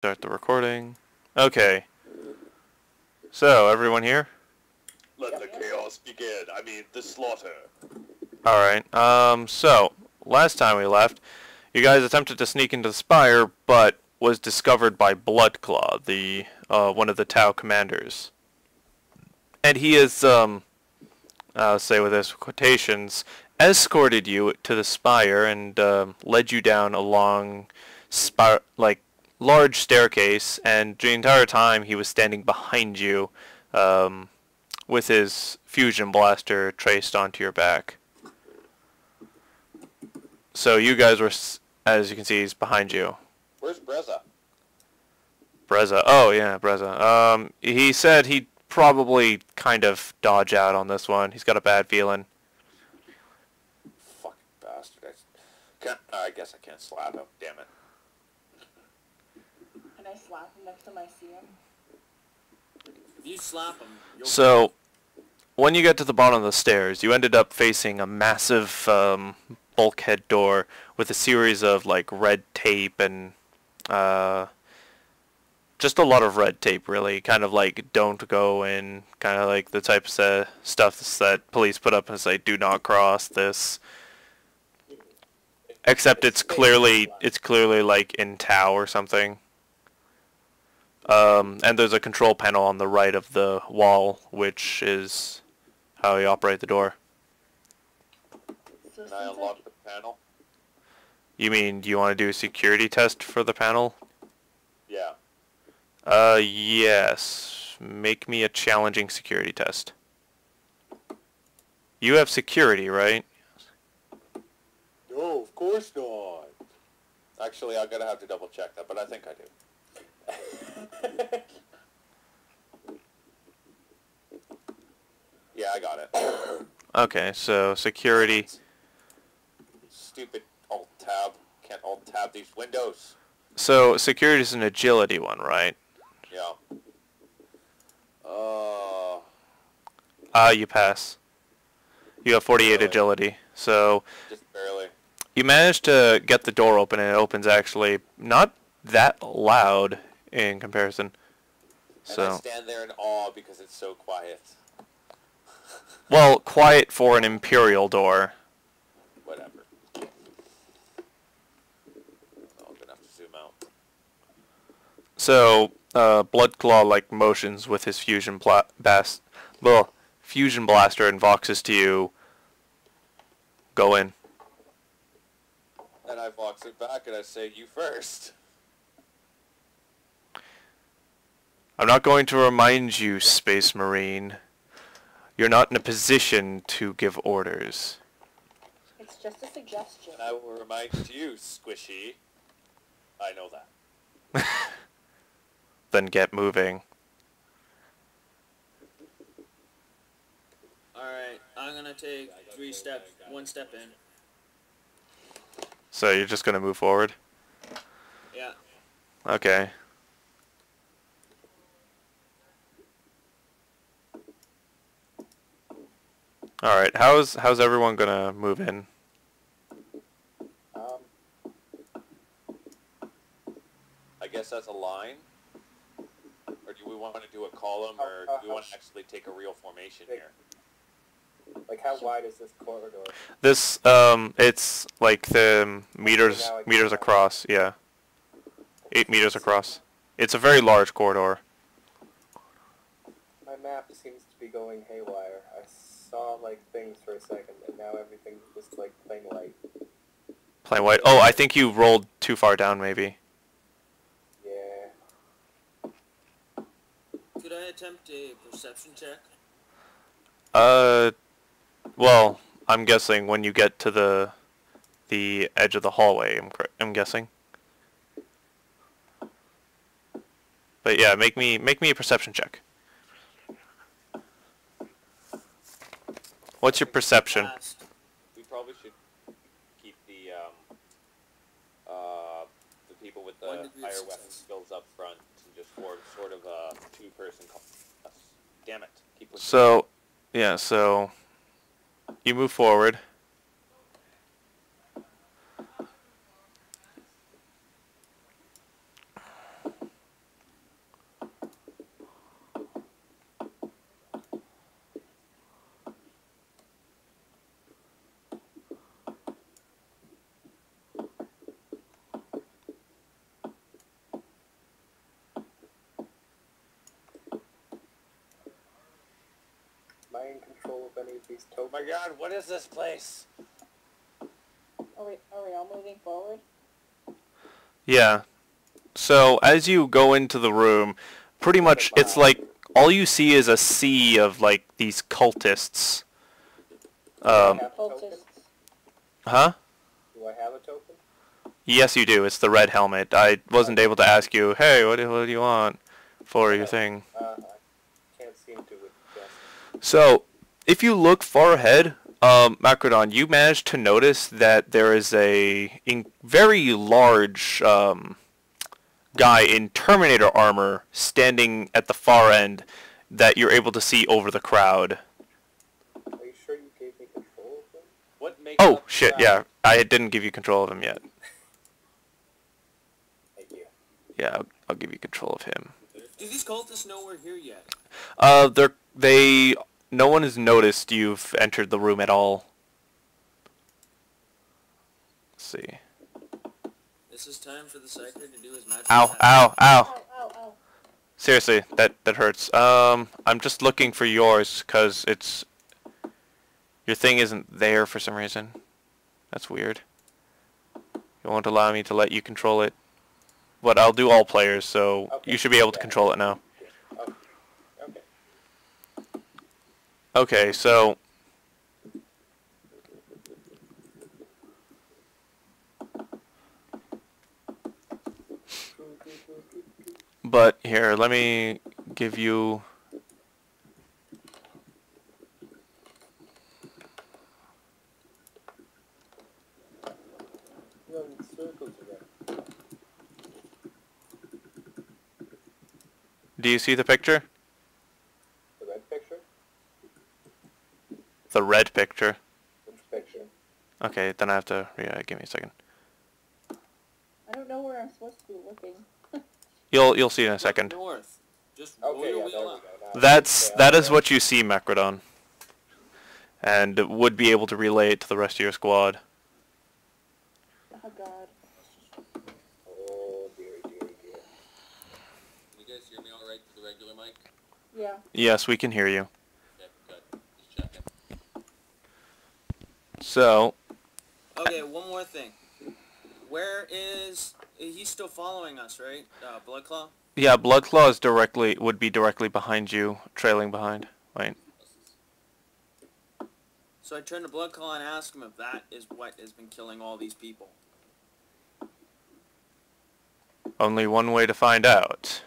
Start the recording. Okay. So, everyone here? Let the chaos begin. I mean, the slaughter. Alright. So, last time we left, you guys attempted to sneak into the spire, but was discovered by Bloodclaw, the, one of the Tau commanders. And he is, I'll say with this quotations, escorted you to the spire and, led you down a long, large staircase, and the entire time he was standing behind you, with his fusion blaster traced onto your back. So you guys were, as you can see, he's behind you. Where's Breza? Breza. Oh yeah, Breza. He said he'd probably kind of dodge out on this one. He's got a bad feeling. Fucking bastard. I guess I can't slap him. Damn it. Can I slap him next time I see him? If you slap him, you'll So, when you get to the bottom of the stairs, you ended up facing a massive bulkhead door with a series of like red tape and just a lot of red tape, really. Kind of like don't go in, kind of like the type of stuff that police put up and say do not cross this. Except it's clearly like in Tau or something. And there's a control panel on the right of the wall, which is how you operate the door. So Can I unlock the panel? You mean, do you want to do a security test for the panel? Yeah. Yes. Make me a challenging security test. You have security, right? No, of course not. Actually, I'm gonna have to double check that, but I think I do. Yeah, I got it. Okay, so security. Stupid Alt-Tab. Can't Alt-Tab these windows. So security is an agility one, right? Yeah. You pass. You have 48 Really? agility. So Just barely. you managed to get the door open, and it opens actually not that loud in comparison. And I So, stand there in awe because it's so quiet. well, quiet for an Imperial door. Whatever. Oh, I'm gonna have to zoom out. So, Bloodclaw like motions with his fusion blaster and voxes to you. Go in. And I box it back and I say, you first. I'm not going to remind you, Space Marine. You're not in a position to give orders. It's just a suggestion. And I will remind you, Squishy. I know that. Then get moving. Alright, I'm gonna take one step in. So you're just gonna move forward? Yeah. Okay. Alright, how's everyone gonna move in? I guess that's a line. Or do we want to do a column, or do we want to actually take a real formation here? Like, how wide is this corridor? This, it's like the meters across, yeah. 8 meters across. It's a very large corridor. My map seems to be going haywire. I saw, like, things for a second, and now everything's just, like, plain white. Plain white. Oh, I think you rolled too far down, maybe. Yeah. Could I attempt a perception check? Well, I'm guessing when you get to the edge of the hallway, I'm guessing. But yeah, make me a perception check. What's your perception? Last. We probably should keep the people with the 1 degree of higher success. weapon skills up front and just form sort of a two-person class. Damn it. Keep pushing. So, yeah, so you move forward. control of any of these Oh tokens? my god, what is this place? Are we all moving forward? Yeah. So as you go into the room, pretty much it's like all you see is a sea of like these cultists. Do I have a token? Cultists. Huh? Do I have a token? Yes, you do. It's the red helmet. I wasn't able to ask you, hey, what do you want for your thing? I can't seem to with guess. So, if you look far ahead, Macrodon, you managed to notice that there is a very large guy in Terminator armor standing at the far end that you're able to see over the crowd. Are you sure you gave me control of them? What makes Oh, up the shit, crowd? yeah. I didn't give you control of him yet. Thank you. Yeah, I'll give you control of him. Do these cultists know we're here yet? No one has noticed you've entered the room at all. Let's see. This is time for the Psyker to do his magic. Ow, attack. ow, ow. Ow, ow, ow. Seriously, that hurts. I'm just looking for yours, cause your thing isn't there for some reason. That's weird. You won't allow me to let you control it. But I'll do all players, so Okay. you should be able to control it now. Oh, okay. Okay, so but here, let me give you You're in circles again. Do you see the picture? The red picture? The red picture. Which picture? Okay, then I have to give me a second. I don't know where I'm supposed to be looking. You'll see in a second. North. Just roll Okay, your yeah, wheel there we up. go. Now That is what you see, Macrodon. And would be able to relay it to the rest of your squad. Oh god. Oh, dear, dear, dear. Can you guys hear me alright through the regular mic? Yeah. Yes, we can hear you. Okay, good. Just checking. So, Okay, one more thing. Where is... He's still following us, right? Bloodclaw? yeah, Bloodclaw would be directly behind you, trailing behind. Wait. So I turn to Bloodclaw and ask him if that is what has been killing all these people. Only one way to find out.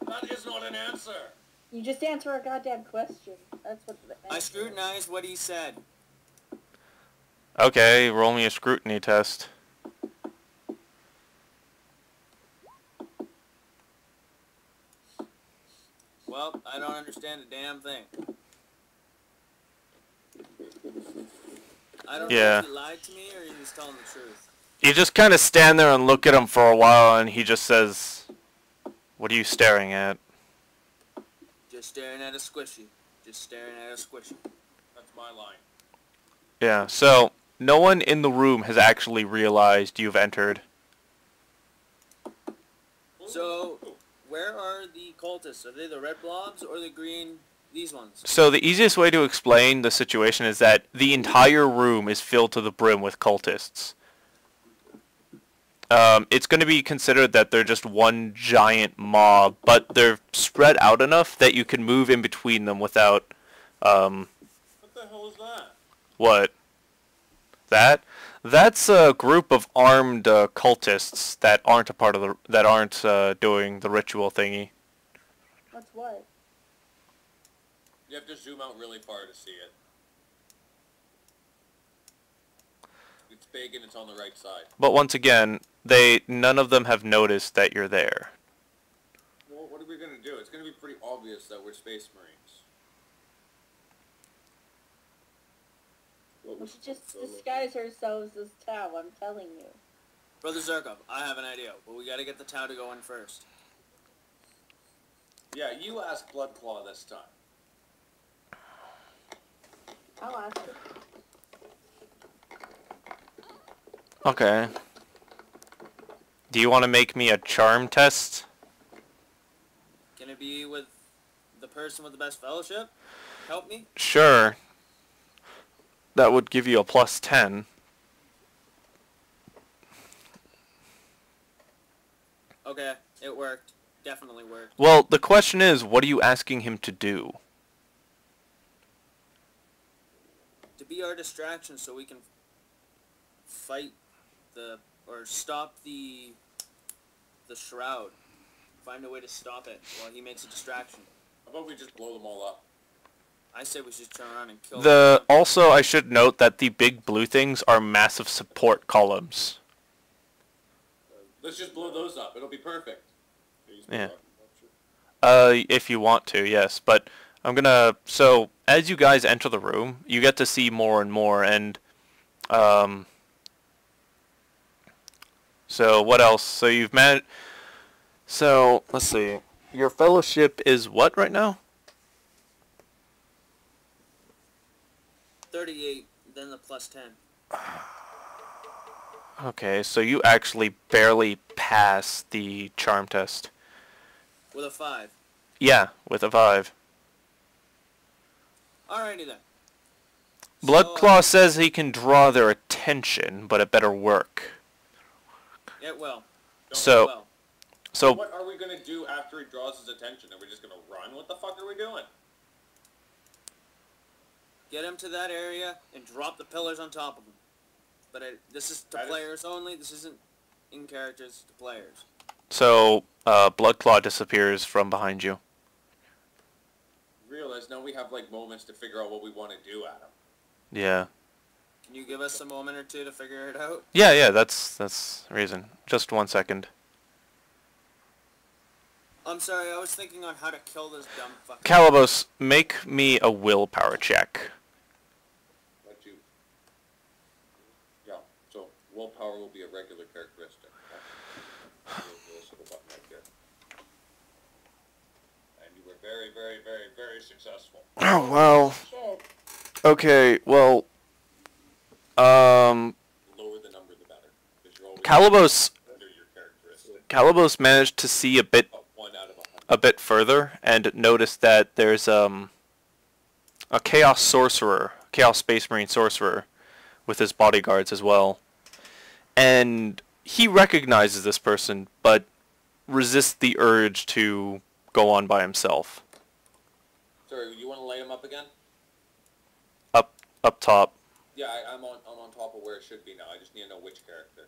That is not an answer! You just answer a goddamn question. That's what the I answer is. scrutinized what he said. Okay, roll me a scrutiny test. Well, I don't understand a damn thing. I don't know Yeah. if he lied to me or he was telling the truth. You just kind of stand there and look at him for a while, and he just says, "What are you staring at?" Just staring at a squishy. Just staring at a squishy. That's my line. Yeah, so no one in the room has actually realized you've entered. So, where are the cultists? Are they the red blobs or the green, these ones? So the easiest way to explain the situation is that the entire room is filled to the brim with cultists. It's going to be considered that they're just one giant mob, but they're spread out enough that you can move in between them without, What the hell is that? what? That? That's a group of armed cultists that aren't a part of doing the ritual thingy. That's what? You have to zoom out really far to see it. It's big and it's on the right side. But once again, none of them have noticed that you're there. Well, what are we gonna do? It's gonna be pretty obvious that we're Space Marines. We should just disguise ourselves as Tau, I'm telling you. Brother Zerkov, I have an idea, but we gotta get the Tau to go in first. Yeah, you ask Bloodclaw this time. I'll ask her. Okay. Do you want to make me a charm test? Can it be with the person with the best fellowship? help me? Sure. That would give you a plus 10. Okay, it worked. Definitely worked. Well, the question is, what are you asking him to do? To be our distraction so we can fight or stop the shroud. Find a way to stop it while he makes a distraction. How about we just blow them all up? I say we should turn around and kill them. Also, I should note that the big blue things are massive support columns. Let's just blow those up. It'll be perfect. Yeah. If you want to, yes. But I'm gonna... So, as you guys enter the room, you get to see more and more, and... So, what else? So, you've managed... So, let's see. Your fellowship is what right now? 38, then the plus 10. Okay, so you actually barely pass the charm test. With a 5. Yeah, with a 5. Alrighty then. Bloodclaw says he can draw their attention, but it better work. It will. So- It will. So, What are we going to do after he draws his attention? Are we just going to run? What the fuck are we doing? Get him to that area and drop the pillars on top of him. But this is to players only. This isn't in characters, to players. so Bloodclaw disappears from behind you. Realize now we have like moments to figure out what we want to do, Adam. Yeah. Can you give us a moment or two to figure it out? Yeah, that's the reason. Just 1 second. I'm sorry, I was thinking on how to kill this dumb fucker. Calabos, make me a willpower check. Let you. Yeah. So willpower will be a regular characteristic. This little button right there. And you were very, very, very, very successful. Oh, well. Shit. Okay, well, The lower the number, the better. Because you're always Calabos under your characteristic. Calabos managed to see a bit 1 out of 100. a bit further and noticed that there's a Chaos Sorcerer, Chaos Space Marine Sorcerer, with his bodyguards as well. And he recognizes this person, but resists the urge to go on by himself. Sorry, you want to light him up again? Up top, Yeah, I'm on top of where it should be now. I just need to know which character.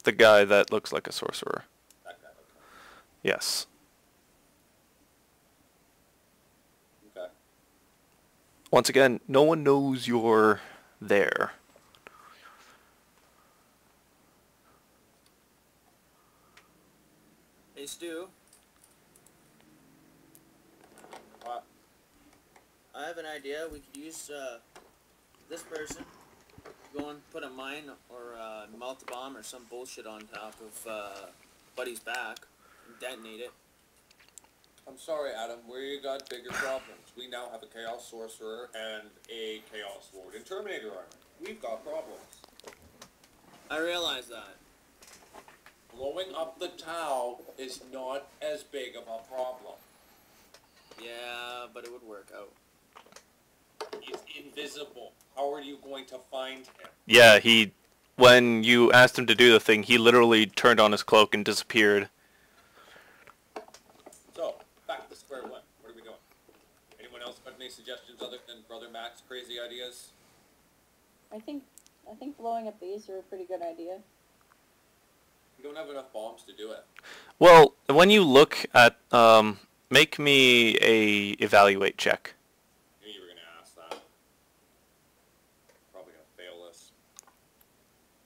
the guy that looks like a sorcerer. That guy. Yes. Okay. Once again, no one knows you're there. Hey, Stu. What? I have an idea. We could use this person. Go and put a mine or melt a bomb or some bullshit on top of Buddy's back and detonate it. I'm sorry, Adam. We got bigger problems. We now have a Chaos Sorcerer and a Chaos Lord and Terminator army. We've got problems. I realize that. Blowing up the Tau is not as big of a problem. Yeah, but it would work out. He's invisible. How are you going to find him? Yeah, when you asked him to do the thing, he literally turned on his cloak and disappeared. So, back to square one. What are we doing? Anyone else got any suggestions other than Brother Mac's crazy ideas? I think blowing up these are a pretty good idea. We don't have enough bombs to do it. Well, when you look at, make me a evaluate check. I knew you were going to ask that. Probably going to fail this.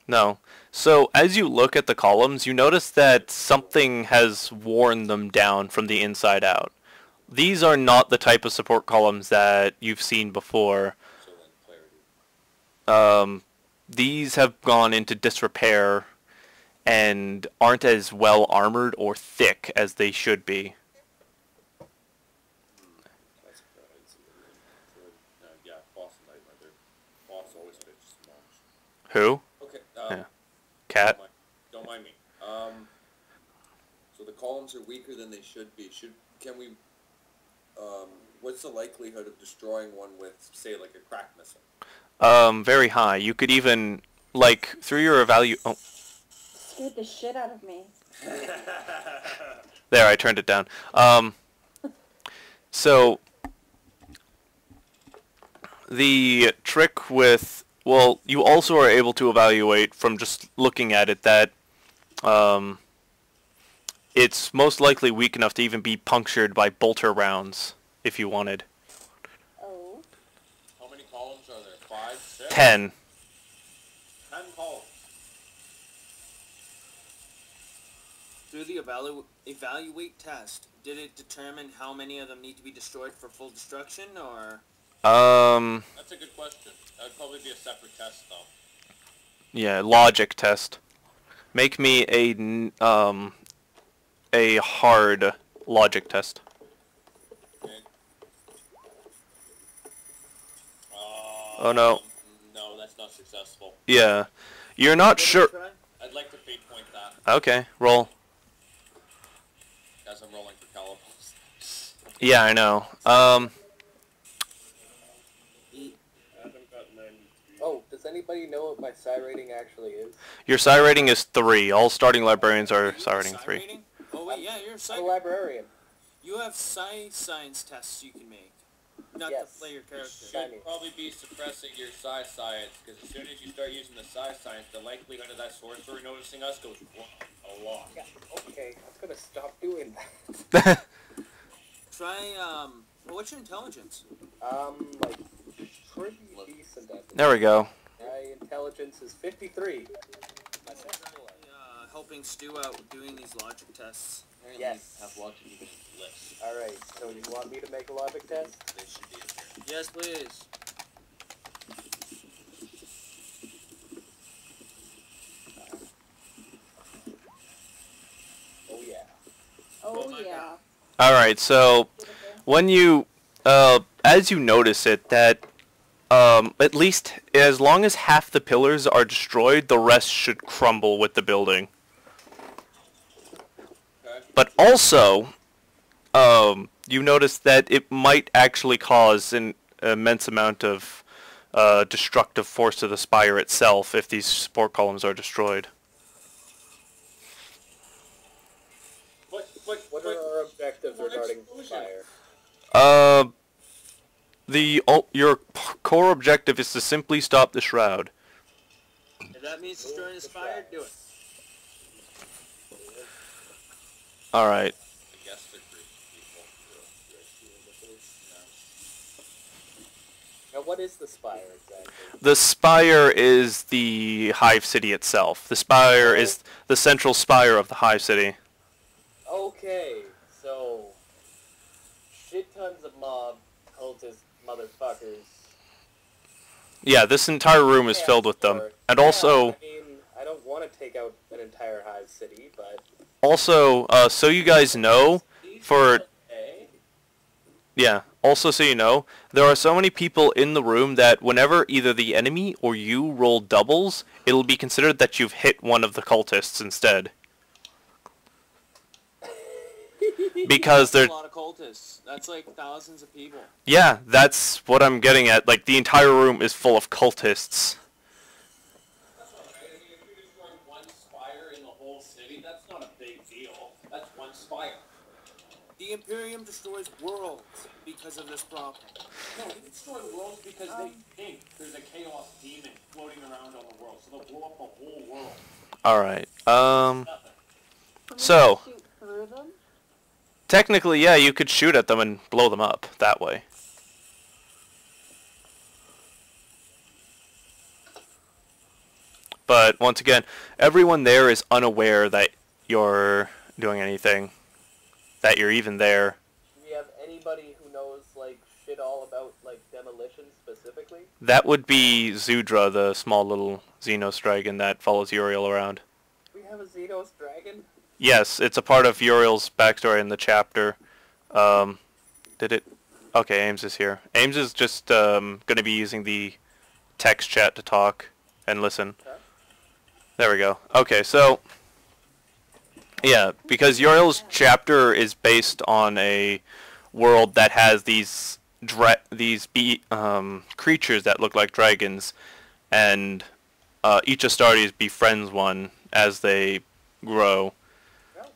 No. So, as you look at the columns, you notice that something has worn them down from the inside out. These are not the type of support columns that you've seen before. So then, clarity. These have gone into disrepair and aren't as well armored or thick as they should be. That's good. Yeah, Boss and Nightmare. Boss always bitches so much. Who? Okay, Yeah. Cat? Don't mind me. So the columns are weaker than they should be. Can we What's the likelihood of destroying one with, say, like a crack missile? Very high. You could even, like, through your oh, Scared the shit out of me. there, I turned it down. So, the trick with, well, you also are able to evaluate from just looking at it that, it's most likely weak enough to even be punctured by bolter rounds, if you wanted. Oh. How many columns are there? 5, 6? 10. 10 columns. Through the evaluate test, did it determine how many of them need to be destroyed for full destruction, or? That's a good question. That would probably be a separate test, though. Yeah, logic test. Make me a hard logic test. Okay. Oh no. No, that's not successful. Yeah. You're not sure. I'd like to fate point that, Okay, roll. as I'm rolling for calibers. Yeah, I know. Oh, does anybody know what my psi rating actually is? Your psi rating is 3. All starting librarians are psi rating 3. Rating? Oh wait, yeah, you're a I'm psi. a librarian. You have psi science tests you can make, not Yes. to play your character. Shiny. Should probably be suppressing your psi science, because as soon as you start using the psi science, the likelihood of that sorcerer noticing us goes a lot. Yeah, okay, I'm gonna stop doing that. Try well, what's your intelligence? Like, pretty decent at There we go. My intelligence is 53. My Helping Stu out with doing these logic tests. Apparently Yes. have lots of even lists. Alright, so you want me to make a logic test? They should be in here. Yes, please. Oh yeah. Oh, my yeah. Alright, so when you, as you notice it, that, at least as long as half the pillars are destroyed, the rest should crumble with the building. Okay. But also, you notice that it might actually cause an immense amount of destructive force to the spire itself if these support columns are destroyed. What are our objectives regarding fire? Your core objective is to simply stop the shroud. If that means destroying the spire, do it. Alright. I guess they're pretty people. Now what is the spire exactly? The spire is the hive city itself. The spire is the central spire of the hive city. Okay, so shit tons of mob cultist motherfuckers. Yeah, this entire room is filled with them. And also, I mean, I don't want to take out an entire hive city, but so you guys know, also so you know, there are so many people in the room that whenever either the enemy or you roll doubles, it'll be considered that you've hit one of the cultists instead. Because That's they're... a lot of cultists. That's like thousands of people. Yeah, that's what I'm getting at. Like, the entire room is full of cultists. That's all right. I mean, if you're destroying one spire in the whole city, that's not a big deal. That's one spire. The Imperium destroys worlds because of this problem. No, they destroy worlds because they think there's a chaos demon floating around on the world, so they'll blow up the whole world. Alright, Nothing. Can we So- shoot through them? technically, yeah, you could shoot at them and blow them up that way. But, once again, everyone there is unaware that you're doing anything. That you're even there. do we have anybody who knows, like, shit all about, like, demolition specifically? That would be Zudra, the small little Xenos dragon that follows Uriel around. We have a Xenos dragon? Yes, it's a part of Uriel's backstory in the chapter. Did it... Okay, Ames is here. Ames is just going to be using the text chat to talk and listen. Okay. There we go. Okay, so... Yeah, because Uriel's chapter is based on a world that has these creatures that look like dragons, and each Astartes befriends one as they grow. Okay.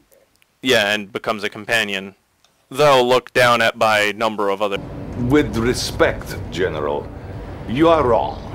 Yeah, and becomes a companion. Though looked down at by a number of other. With respect, General, you are wrong.